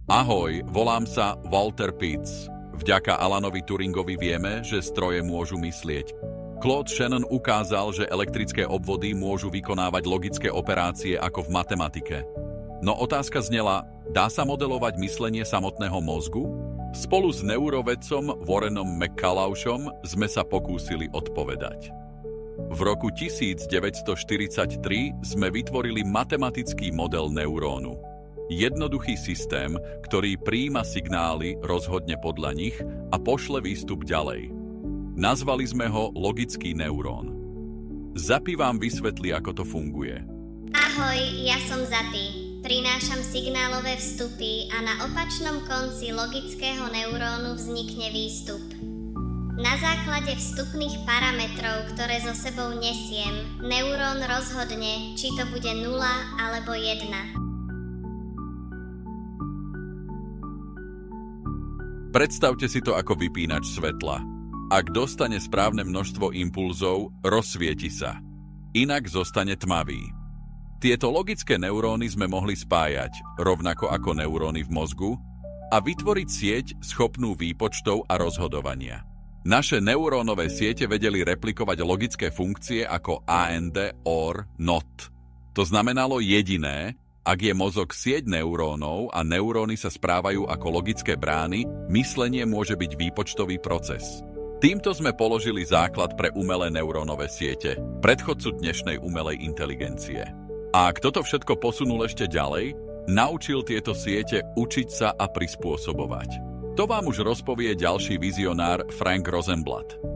Ahoj, volám sa Walter Pitts. Vďaka Alanovi Turingovi vieme, že stroje môžu myslieť. Claude Shannon ukázal, že elektrické obvody môžu vykonávať logické operácie ako v matematike. No otázka znela, dá sa modelovať myslenie samotného mozgu? Spolu s neurovedcom Warrenom McCulloughom sme sa pokúsili odpovedať. V roku 1943 sme vytvorili matematický model neurónu. Jednoduchý systém, ktorý prijíma signály, rozhodne podľa nich a pošle výstup ďalej. Nazvali sme ho logický neurón. Zapi vám vysvetlí, ako to funguje. Ahoj, ja som Zapi. Prinášam signálové vstupy a na opačnom konci logického neurónu vznikne výstup. Na základe vstupných parametrov, ktoré so sebou nesiem, neurón rozhodne, či to bude 0 alebo 1. Predstavte si to ako vypínač svetla. Ak dostane správne množstvo impulzov, rozsvieti sa. Inak zostane tmavý. Tieto logické neuróny sme mohli spájať, rovnako ako neuróny v mozgu, a vytvoriť sieť schopnú výpočtov a rozhodovania. Naše neurónové siete vedeli replikovať logické funkcie ako and, or, not. To znamenalo jediné, ak je mozog sieť neurónov a neuróny sa správajú ako logické brány, myslenie môže byť výpočtový proces. Týmto sme položili základ pre umelé neurónové siete, predchodcu dnešnej umelej inteligencie. A ak toto všetko posunul ešte ďalej, naučil tieto siete učiť sa a prispôsobovať. To vám už rozpovie ďalší vizionár Frank Rosenblatt.